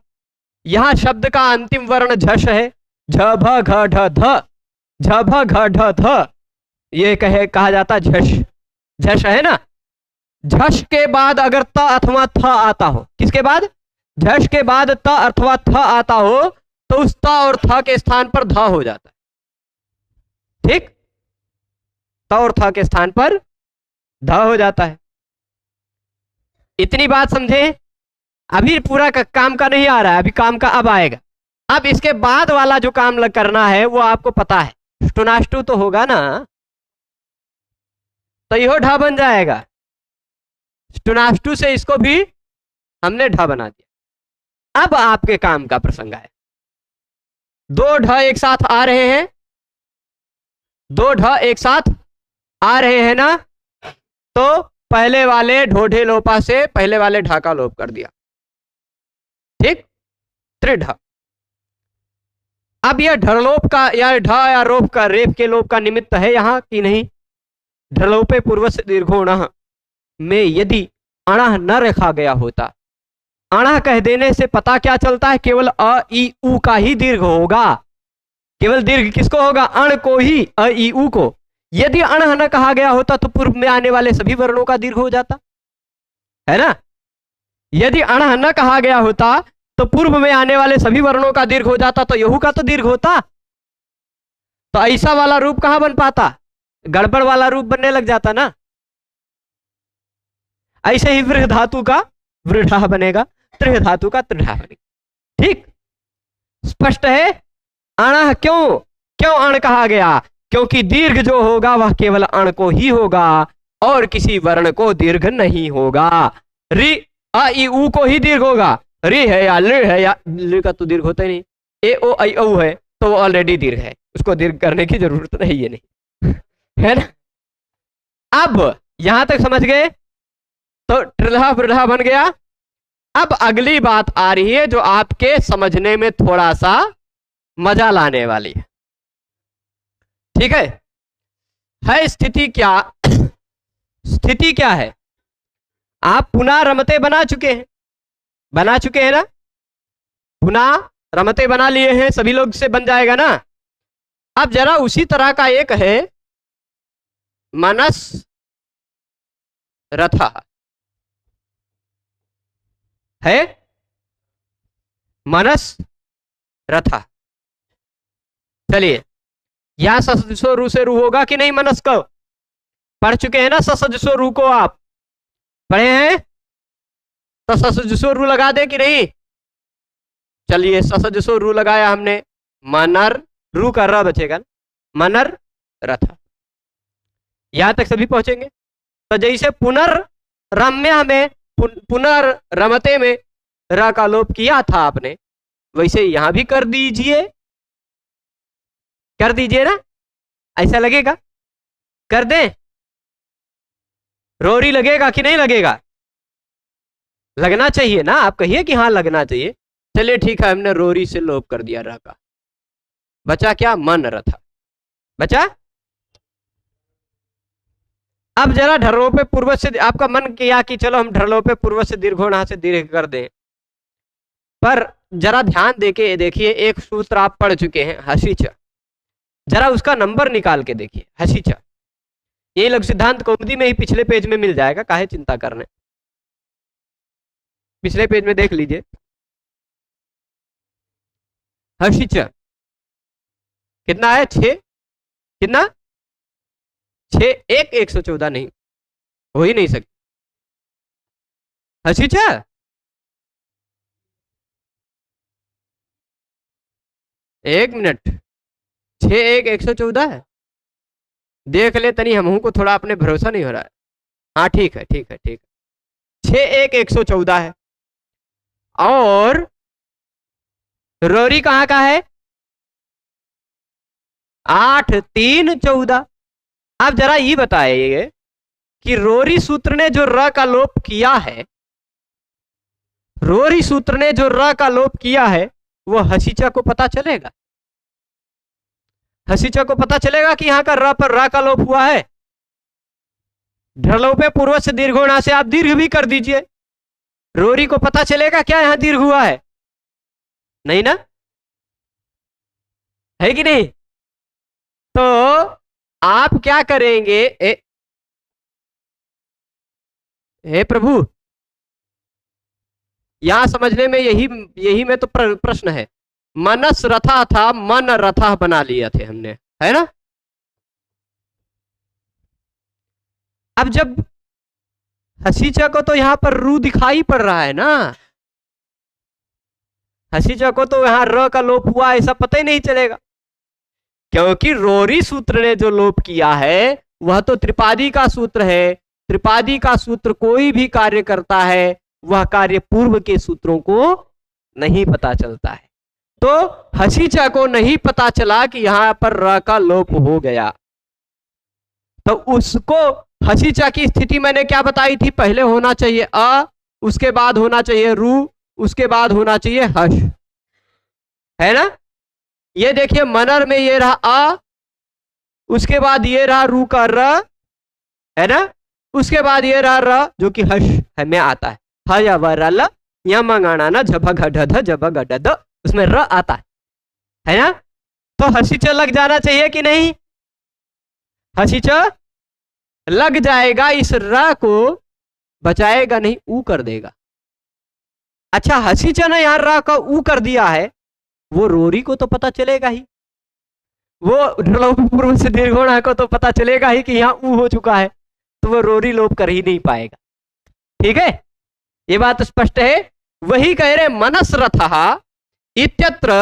यहां शब्द का अंतिम वर्ण झष है, झ भ घ ढ ध, झ भ घ ढ ध, ये कहा जाता झष, झष है ना। झष के बाद अगर त अथवा थ आता हो, किसके बाद, झष के बाद त अथवा थ आता हो तो उस त और थ के स्थान पर ध हो जाता है, ठीक, त और थ के स्थान पर ध हो जाता है। इतनी बात समझे। अभी पूरा काम का नहीं आ रहा है, अभी काम का अब आएगा। अब इसके बाद वाला जो काम करना है वो आपको पता है, स्टुनाष्टु तो होगा ना, तो यह ढ बन जाएगा। स्टुनाष्टु से इसको भी हमने ढ बना दिया। अब आपके काम का प्रसंग है, दो ढ एक साथ आ रहे हैं, दो ढ एक साथ आ रहे हैं ना, तो पहले वाले ढोढे लोपा से पहले वाले ढ का लोप कर दिया, ठीक, त्रिढ। अब यह ढलोप का या ढ या रोप का रेप के लोप का निमित्त है यहां कि नहीं। ढलोपे पूर्व से दीर्घोण में यदि अणह न रखा गया होता, अणह कह देने से पता क्या चलता है, केवल अ ई उ का ही दीर्घ होगा, केवल दीर्घ किसको होगा, अण को ही, अ ई उ को। यदि अणह न कहा गया होता तो पूर्व में आने वाले सभी वर्णों का दीर्घ हो जाता है ना। यदि अणह न कहा गया होता तो पूर्व में आने वाले सभी वर्णों का दीर्घ हो जाता, तो यहू का तो दीर्घ होता। तो ऐसा वाला रूप कहां बन पाता, गड़बड़ वाला रूप बनने लग जाता ना। ऐसे ही वृह धातु का वृढ़ बनेगा, त्रिह धातु का त्रिढ़ बनेगा, ठीक, स्पष्ट है। अण क्यों क्यों अण कहा गया, क्योंकि दीर्घ जो होगा वह केवल अण को ही होगा और किसी वर्ण को दीर्घ नहीं होगा। रि अ ई उ को ही दीर्घ होगा, रि है या लृ है या लृ का तो दीर्घ होता ही नहीं, ए ओ आई औ है तो वो ऑलरेडी दीर्घ है, उसको दीर्घ करने की जरूरत नहीं है, नहीं है ना। अब यहां तक समझ गए, तो त्रिधा वृढ़ा बन गया। अब अगली बात आ रही है जो आपके समझने में थोड़ा सा मजा लाने वाली है, ठीक है स्थिति क्या, स्थिति क्या है, आप पुनः रमते बना चुके हैं, बना चुके हैं ना, पुनः रमते बना लिए हैं, सभी लोग से बन जाएगा ना। अब जरा उसी तरह का एक है मनस रथा, है मनस रथा। चलिए, यहां ससजसो रू से रू होगा कि नहीं मनस्क? पढ़ चुके हैं ना ससजसो रू को, आप पढ़े हैं? तो ससजसो रू लगा दे कि नहीं? चलिए, ससजसो रू लगाया हमने, मनर, रू का र बचेगा, मनर रथा। यहां तक सभी पहुंचेंगे। तो जैसे पुनर्रम्या में, पुनर्रमते में र का लोप किया था आपने, वैसे यहां भी कर दीजिए, कर दीजिए ना। ऐसा लगेगा? कर दें? रोरी लगेगा कि नहीं लगेगा? लगना चाहिए ना, आप कहिए कि हाँ लगना चाहिए। चलिए ठीक है, हमने रोरी से लोप कर दिया र का, बचा क्या? मन रथा बचा। अब जरा ढर्रों पे पूर्व से, आपका मन किया कि चलो हम ढर्रों पे पूर्व से दीर्घोण से दीर्घ कर दें, पर जरा ध्यान देके देखिए, एक सूत्र आप पढ़ चुके हैं, हसीच, जरा उसका नंबर निकाल के देखिए। हसीच ये लघु सिद्धांत कौमुदी में ही पिछले पेज में मिल जाएगा, काहे चिंता करने, पिछले पेज में देख लीजिए। हसीच कितना है? 6, कितना? 6 1 114 नहीं, हो ही नहीं सकती। हसीच 1 मिनट, 6 1 114 है। देख ले तनी, हमहू को थोड़ा अपने भरोसा नहीं हो रहा है। हाँ ठीक है, ठीक है, ठीक है, 6 1 114 है। और रोरी कहाँ का है? 8 3 14। आप जरा ये बताइए कि रोरी सूत्र ने जो र का लोप किया है, रोरी सूत्र ने जो र का लोप किया है, वो हसीचा को पता चलेगा? हसीचा को पता चलेगा कि यहां का र पर रा का लोप हुआ है? ढलोपे पूर्व से दीर्घोणा से आप दीर्घ भी कर दीजिए, रोरी को पता चलेगा क्या यहां दीर्घ हुआ है? नहीं ना, है कि नहीं? तो आप क्या करेंगे? हे प्रभु, यहां समझने में यही में तो प्रश्न है। मनस रथा था, मन रथा बना लिया थे हमने, है ना? अब जब हसीचा को तो यहां पर रू दिखाई पड़ रहा है ना, हसीचा को तो यहां र का लोप हुआ ऐसा पता ही नहीं चलेगा, क्योंकि रोरी सूत्र ने जो लोप किया है वह तो त्रिपादी का सूत्र है। त्रिपादी का सूत्र कोई भी कार्य करता है, वह कार्य पूर्व के सूत्रों को नहीं पता चलता है। तो हसीचा को नहीं पता चला कि यहां पर र का लोप हो गया, तो उसको हसीचा की स्थिति मैंने क्या बताई थी? पहले होना चाहिए अ, उसके बाद होना चाहिए रू, उसके बाद होना चाहिए हश, है ना? ये देखिए, मनर में ये रहा अ, उसके बाद ये रहा रू का र, है ना? उसके बाद ये रहा र जो कि हश है में आता है, ह व र ल यमंगाना न झभ घ ढ ध झभ घ ढ ध, उसमें र आता है ना? तो हसीचा लग जाना चाहिए कि नहीं? हसीचा लग जाएगा, इस र को बचाएगा नहीं, ऊ कर देगा। अच्छा, हसीचा ने यहां र का ऊ कर दिया है, वो रोरी को तो पता चलेगा ही, वो पूर्व से दीर्घोणा को तो पता चलेगा ही कि यहां ऊ हो चुका है, तो वो रोरी लोप कर ही नहीं पाएगा। ठीक है, ये बात स्पष्ट है। वही कह रहे मनस रथः इत्यत्र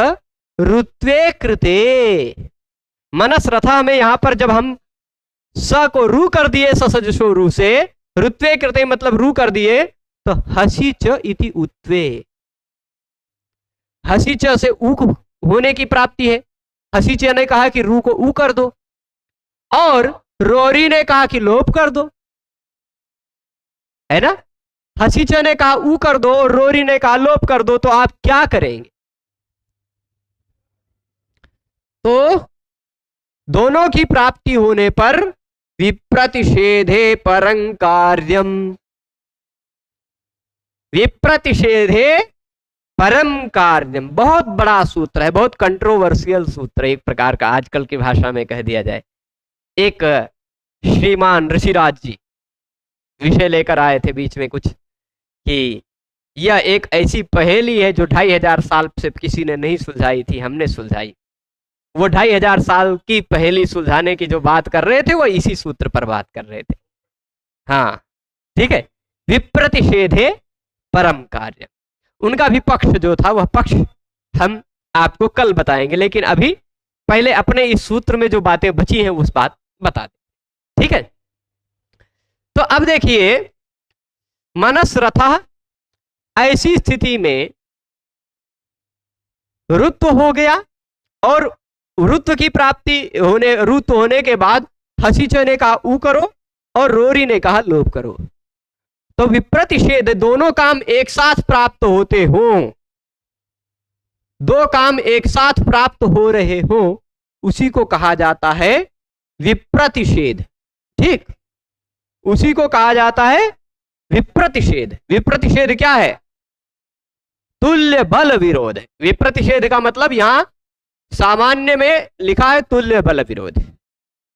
ऋत्वे कृते। मनस रथा में यहां पर जब हम स को रू कर दिए, ससजसो रू से, ऋत्वे कृते मतलब रू कर दिए, तो हसी च इति उत्वे, हसी च से ऊ होने की प्राप्ति है। हसी च ने कहा कि रू को ऊ कर दो, और रोरी ने कहा कि लोप कर दो, है ना? हसी च ने कहा ऊ कर दो और रोरी ने कहा लोप कर दो, तो आप क्या करेंगे? तो दोनों की प्राप्ति होने पर विप्रतिषेधे परं कार्यम, विप्रतिषेधे परम कार्यम, बहुत बड़ा सूत्र है, बहुत कंट्रोवर्शियल सूत्र है, एक प्रकार का, आजकल की भाषा में कह दिया जाए। एक श्रीमान ऋषिराज जी विषय लेकर आए थे बीच में कुछ, कि यह एक ऐसी पहेली है जो 2500 साल से किसी ने नहीं सुलझाई थी, हमने सुलझाई। वो 2500 साल की पहेली सुलझाने की जो बात कर रहे थे वो इसी सूत्र पर बात कर रहे थे। हाँ ठीक है, विप्रतिषेधे परम कार्य। उनका भी पक्ष जो था वह पक्ष हम आपको कल बताएंगे, लेकिन अभी पहले अपने इस सूत्र में जो बातें बची हैं उस बात बता दें। ठीक है, तो अब देखिए, मनसरथः, ऐसी स्थिति में ऋत्व हो गया और ऋत्व की प्राप्ति होने, ऋत्व होने के बाद हसीच ने कहा ऊ करो और रोरी ने कहा लोप करो। तो विप्रतिषेध, दोनों काम एक साथ प्राप्त होते हों, दो काम एक साथ प्राप्त हो रहे हो, उसी को कहा जाता है विप्रतिषेध। ठीक, उसी को कहा जाता है विप्रतिषेध। विप्रतिषेध क्या है? तुल्य बल विरोध। विप्रतिषेध का मतलब यहां सामान्य में लिखा है तुल्य बल विरोध।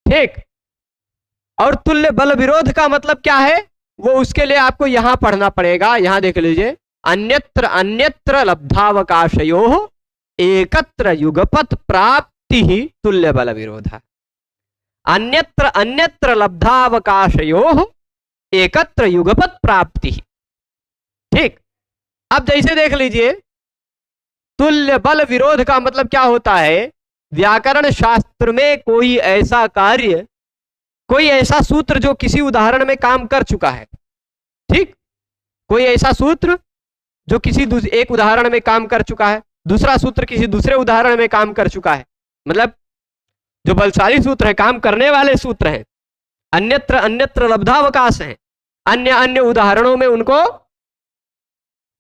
ठीक, और तुल्य बल विरोध का मतलब क्या है वो उसके लिए आपको यहां पढ़ना पड़ेगा। यहां देख लीजिए, अन्यत्र अन्यत्र लब्धावकाशयोः एकत्र युगपत प्राप्ति ही तुल्य बल विरोध। अन्यत्र अन्यत्र लब्धावकाशयोः एकत्र युगपत प्राप्ति। ठीक, अब जैसे देख लीजिए, तुल्य बल विरोध का मतलब क्या होता है? व्याकरण शास्त्र में कोई ऐसा कार्य, कोई ऐसा सूत्र जो किसी उदाहरण में काम कर चुका है। ठीक, कोई ऐसा सूत्र जो किसी एक उदाहरण में काम कर चुका है, दूसरा सूत्र किसी दूसरे उदाहरण में काम कर चुका है, मतलब जो बलशाली सूत्र है, काम करने वाले सूत्र हैं, अन्यत्र अन्यत्र लब्धावकाश है, अन्य अन्य उदाहरणों में उनको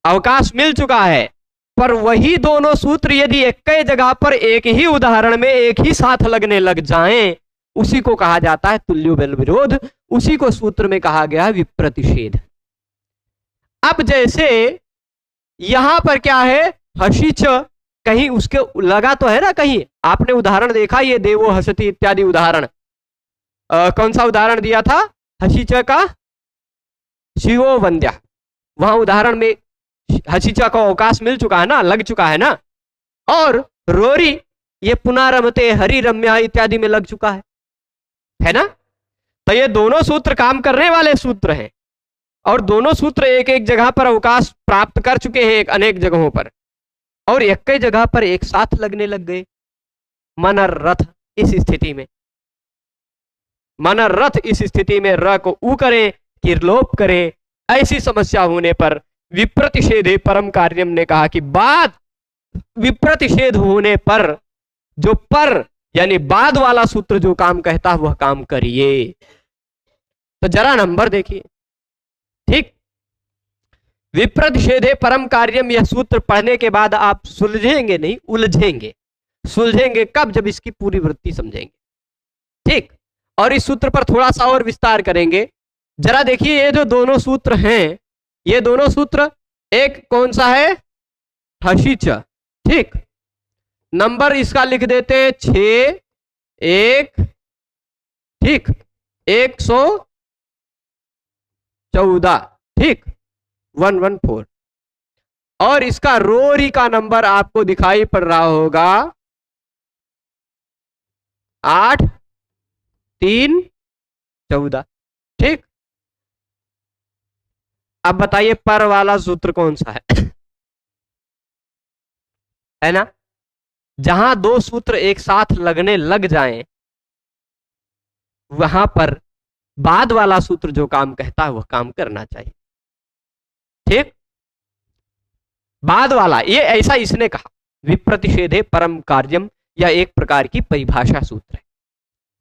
अवकाश मिल चुका है, पर वही दोनों सूत्र यदि एक ही जगह पर एक ही उदाहरण में एक ही साथ लगने लग जाएं, उसी को कहा जाता है तुल्य बल विरोध। उसी को सूत्र में कहा गया है विप्रतिषेध। अब जैसे यहां पर क्या है, हसीच, कहीं उसके लगा तो है ना, कहीं आपने उदाहरण देखा, ये देवो हसति इत्यादि उदाहरण, कौन सा उदाहरण दिया था? हसीच का शिवो वंद्या। वहां उदाहरण में हसीचा को अवकाश मिल चुका है ना, लग चुका है ना। और रोरी ये पुनरमते हरि रम्या इत्यादि में लग चुका है ना। तो ये दोनों सूत्र काम करने वाले सूत्र हैं और दोनों सूत्र एक एक जगह पर अवकाश प्राप्त कर चुके हैं, एक अनेक जगहों पर, और एक ही जगह पर एक साथ लगने लग गए। मनरथ, इस स्थिति में मनरथ, इस स्थिति में र को ऊ करें कि लोप करें, ऐसी समस्या होने पर विप्रतिषेधे परम कार्यम ने कहा कि बाद विप्रतिषेध होने पर जो पर यानी बाद वाला सूत्र जो काम कहता है वह काम करिए। तो जरा नंबर देखिए। ठीक, विप्रतिषेधे परम कार्यम, यह सूत्र पढ़ने के बाद आप सुलझेंगे नहीं, उलझेंगे। सुलझेंगे कब? जब इसकी पूरी वृत्ति समझेंगे। ठीक, और इस सूत्र पर थोड़ा सा और विस्तार करेंगे। जरा देखिए, ये जो दोनों सूत्र हैं, ये दोनों सूत्र, एक कौन सा है? हसीच। ठीक, नंबर इसका लिख देते हैं 6 1, ठीक, 114, ठीक, 114। और इसका रोरी का नंबर आपको दिखाई पड़ रहा होगा 8 3 14। ठीक, अब बताइए पर वाला सूत्र कौन सा है ना? जहां दो सूत्र एक साथ लगने लग जाएं, वहां पर बाद वाला सूत्र जो काम कहता है वह काम करना चाहिए। ठीक, बाद वाला, ये ऐसा इसने कहा, विप्रतिषेधे परम कार्यम, या एक प्रकार की परिभाषा सूत्र है।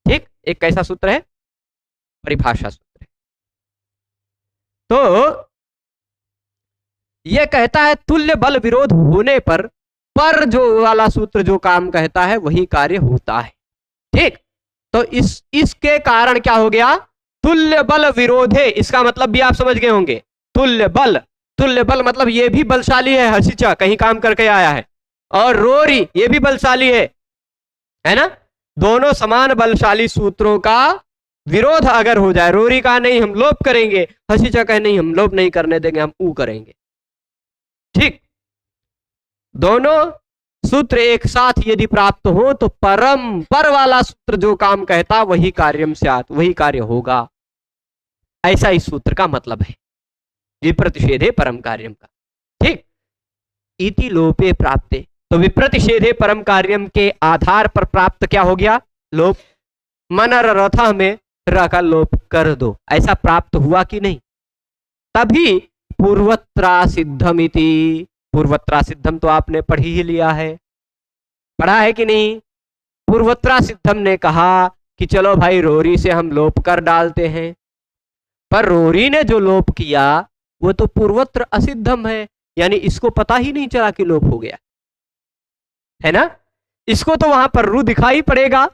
ठीक, एक कैसा सूत्र है? परिभाषा सूत्र है। तो यह कहता है तुल्य बल विरोध होने पर जो वाला सूत्र जो काम कहता है वही कार्य होता है। ठीक, तो इसके कारण क्या हो गया? तुल्य बल विरोधे, इसका मतलब भी आप समझ गए होंगे। तुल्य बल, तुल्य बल मतलब ये भी बलशाली है, हसीचा कहीं काम करके आया है, और रोरी ये भी बलशाली है ना। दोनों समान बलशाली सूत्रों का विरोध अगर हो जाए, रोरी का नहीं हम लोप करेंगे, हसीचा कहे नहीं हम लोप नहीं करने देंगे, हम ऊ करेंगे, ठीक, दोनों सूत्र एक साथ यदि प्राप्त हो तो परम पर वाला सूत्र जो काम कहता वही कार्यम स्यात्, वही कार्य होगा। ऐसा इस सूत्र का मतलब है विप्रतिषेधे परम कार्यम का। ठीक, इति लोपे प्राप्ते, तो विप्रतिषेधे परम कार्यम के आधार पर प्राप्त क्या हो गया? लोप। मनर रथा में र का लोप कर दो, ऐसा प्राप्त हुआ कि नहीं? तभी पूर्वत्रा सिद्धम इति, पूर्वत्रा सिद्धम तो आपने पढ़ ही लिया है, पढ़ा है कि नहीं? पूर्वत्रा सिद्धम ने कहा कि चलो भाई रोरी से हम लोप कर डालते हैं, पर रोरी ने जो लोप किया वो तो पूर्वत्र असिद्धम है, यानी इसको पता ही नहीं चला कि लोप हो गया, है ना? इसको तो वहां पर रू दिखाई पड़ेगा।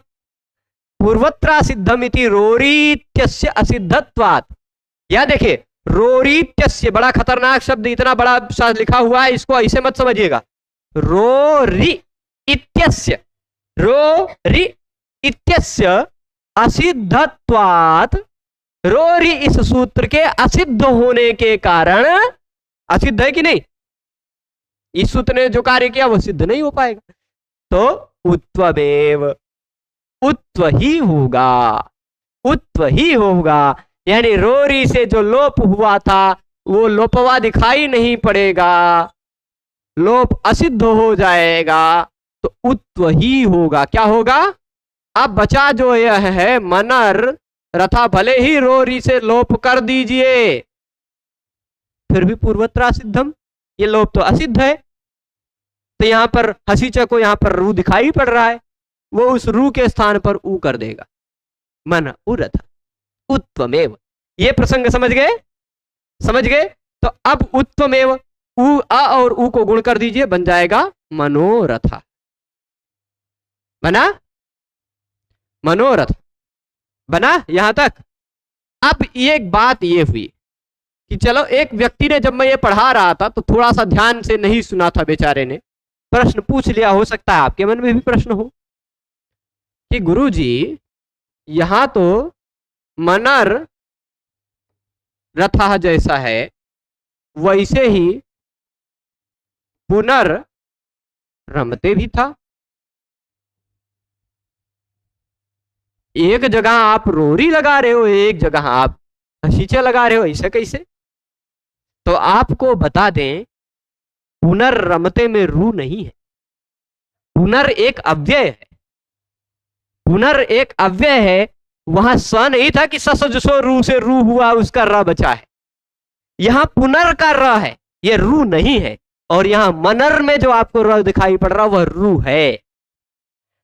पूर्वत्रा सिद्धम इति रोरीत्यस्य असिद्धत्वात्, या देखिए रोरीत्यस्य बड़ा खतरनाक शब्द, इतना बड़ा शब्द लिखा हुआ है, इसको ऐसे मत समझिएगा। रोरी इत्यस्य, रोरी इत्यस्य असिद्धत्वात्, रोरी इस सूत्र के असिद्ध होने के कारण, असिद्ध है कि नहीं? इस सूत्र ने जो कार्य किया वो सिद्ध नहीं हो पाएगा, तो उत्वमेव, उत्व ही होगा, उत्व ही होगा, यानी रोरी से जो लोप हुआ था वो लोपवा दिखाई नहीं पड़ेगा, लोप असिद्ध हो जाएगा, तो उत्व ही होगा। क्या होगा? अब बचा जो यह है मनर रथा, भले ही रोरी से लोप कर दीजिए फिर भी पूर्वत्रा सिद्धम, ये लोप तो असिद्ध है। तो यहां पर हसीचा को यहां पर रू दिखाई पड़ रहा है, वो उस रू के स्थान पर ऊ कर देगा, मन उरथ उत्वमेव। ये प्रसंग समझ गए? समझ गए? तो अब उत्वमेव, ऊ अ और ऊ को गुण कर दीजिए, बन जाएगा मनोरथ। बना? मनोरथ बना यहां तक। अब एक बात ये हुई कि चलो एक व्यक्ति ने, जब मैं ये पढ़ा रहा था तो थोड़ा सा ध्यान से नहीं सुना था बेचारे ने, प्रश्न पूछ लिया। हो सकता है आपके मन में भी प्रश्न हो कि गुरुजी यहां तो मनर रथा जैसा है वैसे ही पुनर रमते भी था, एक जगह आप रोरी लगा रहे हो, एक जगह आप हसीचा लगा रहे हो, ऐसा कैसे? तो आपको बता दें पुनर्रमते में रू नहीं है, पुनर एक अव्यय है, पुनर एक अव्यय है। वहां स नहीं था कि ससो रू से रू हुआ उसका र बचा है, यहां पुनर का र है, ये रू नहीं है। और यहां मनर में जो आपको र दिखाई पड़ रहा वह रू है,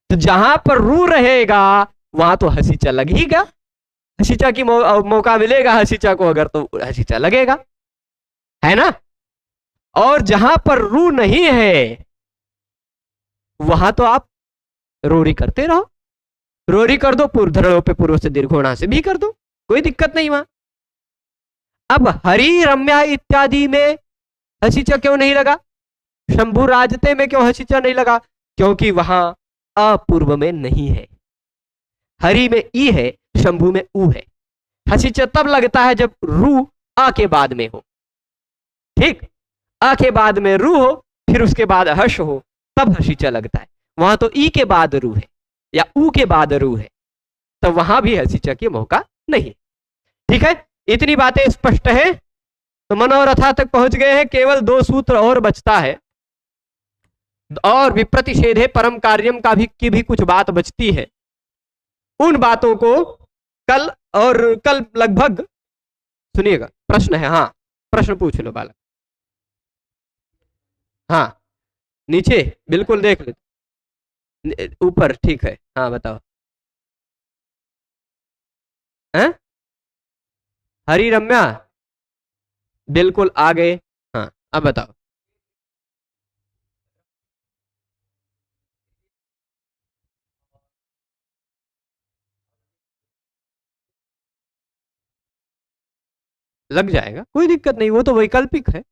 तो जहां पर रू रहेगा वहां तो हसीचा लगेगा, हसीचा की मौका मिलेगा हसीचा को अगर, तो हसीचा लगेगा, है ना? और जहां पर रू नहीं है वहां तो आप रोरी करते रहो, रोरी कर दो, पूर्वधरणों पे पूर्व से दीर्घोणा से भी कर दो, कोई दिक्कत नहीं वहां। अब हरि रम्या इत्यादि में हसीचा क्यों नहीं लगा? शंभु राजते में क्यों हसीचा नहीं लगा? क्योंकि वहां अपूर्व में नहीं है, हरि में ई है, शंभु में ऊ है। हसीचा तब लगता है जब रू अ के बाद में हो, ठीक, अ के बाद में रू हो, फिर उसके बाद हर्ष हो, तब हसीचा लगता है। वहां तो ई के बाद रू है या ऊ के बाद रू है, तो वहां भी हसीचा की मौका नहीं। ठीक है, इतनी बातें स्पष्ट है। तो मनोरथा तक पहुंच गए हैं, केवल 2 सूत्र और बचता है, और विप्रतिषेधे परम कार्यम का भी की भी कुछ बात बचती है। उन बातों को कल, और कल लगभग सुनिएगा। प्रश्न है? हाँ, प्रश्न पूछ लो बालक। हाँ, नीचे बिल्कुल देख ले, ऊपर, ठीक है। हाँ बताओ। हैं? हरी रम्या बिल्कुल आ गए। हाँ, अब बताओ। लग जाएगा, कोई दिक्कत नहीं, वो तो वैकल्पिक है।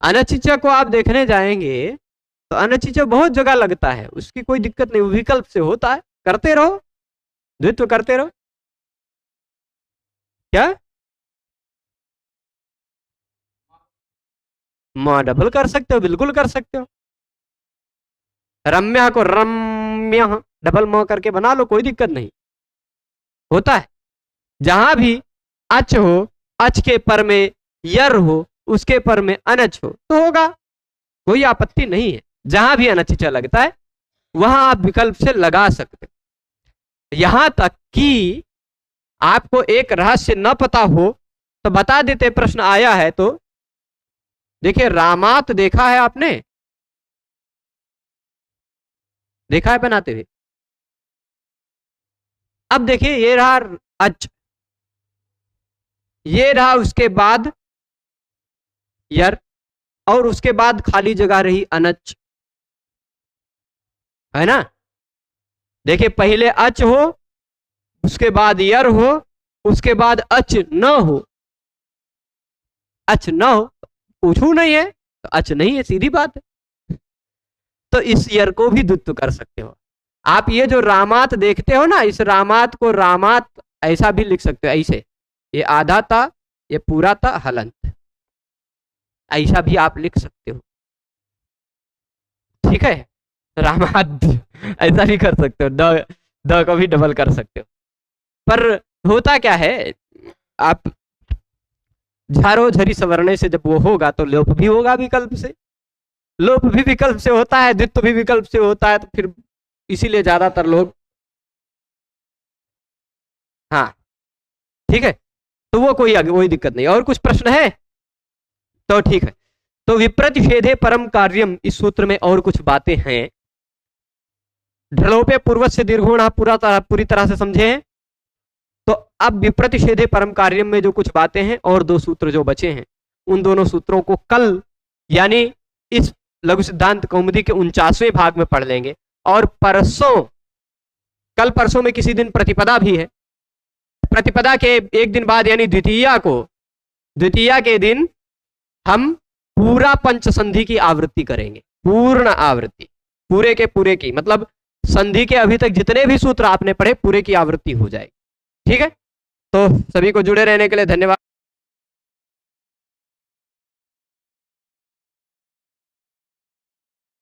अनचिचा को आप देखने जाएंगे तो अनचिचा बहुत जगह लगता है, उसकी कोई दिक्कत नहीं, विकल्प से होता है, करते रहो, द्वित्व करते रहो। क्या? म डबल कर सकते हो, बिल्कुल कर सकते हो। रम्या को रम्य डबल म करके बना लो, कोई दिक्कत नहीं, होता है। जहां भी अच हो, अच के पर में यर हो, उसके पर में अनच हो तो होगा, कोई आपत्ति नहीं है। जहां भी अनचिचा लगता है वहां आप विकल्प से लगा सकते हो। यहां तक कि आपको एक रहस्य न पता हो तो बता देते, प्रश्न आया है तो। देखिए रामात देखा है आपने, देखा है बनाते हुए। अब देखिए ये रहा अच, ये रहा उसके बाद यर, और उसके बाद खाली जगह रही अनच, है ना। देखिए पहले अच हो, उसके बाद यर हो, उसके बाद अच न हो। अच न हो पूछू नहीं है तो अच नहीं है, सीधी बात है। तो इस यर को भी द्वित्व कर सकते हो आप। ये जो रामात देखते हो ना, इस रामात को रामात ऐसा भी लिख सकते हो, ऐसे, ये आधा था, ये पूरा था हलंत, ऐसा भी आप लिख सकते हो, ठीक है। रामात ऐसा भी कर सकते हो, द को भी डबल कर सकते हो। पर होता क्या है, आप झारो झरी सवरणे से जब वो होगा तो लोप भी होगा विकल्प से, लोप भी विकल्प से होता है, द्वित्व भी विकल्प से होता है, तो फिर इसीलिए ज्यादातर लोग, हाँ ठीक है, तो वो कोई दिक्कत नहीं। और कुछ प्रश्न है तो ठीक है। तो विप्रतिषेधे परम कार्यम, इस सूत्र में और कुछ बातें हैं। ढलोपे पूर्वज से दीर्घोण पूरी तरह से समझे हैं। तो अब विप्रतिषेधे परम कार्यम में जो कुछ बातें हैं, और दो सूत्र जो बचे हैं, उन दोनों सूत्रों को कल यानी इस लघु सिद्धांत कौमुदी के 49वें भाग में पढ़ लेंगे। और परसों, कल परसों में किसी दिन प्रतिपदा भी है, प्रतिपदा के एक दिन बाद यानी द्वितीया के दिन हम पूरा पंचसंधि की आवृत्ति करेंगे, पूर्ण आवृत्ति, पूरे के पूरे की, मतलब संधि के अभी तक जितने भी सूत्र आपने पढ़े पूरे की आवृत्ति हो जाएगी, ठीक है। तो सभी को जुड़े रहने के लिए धन्यवाद।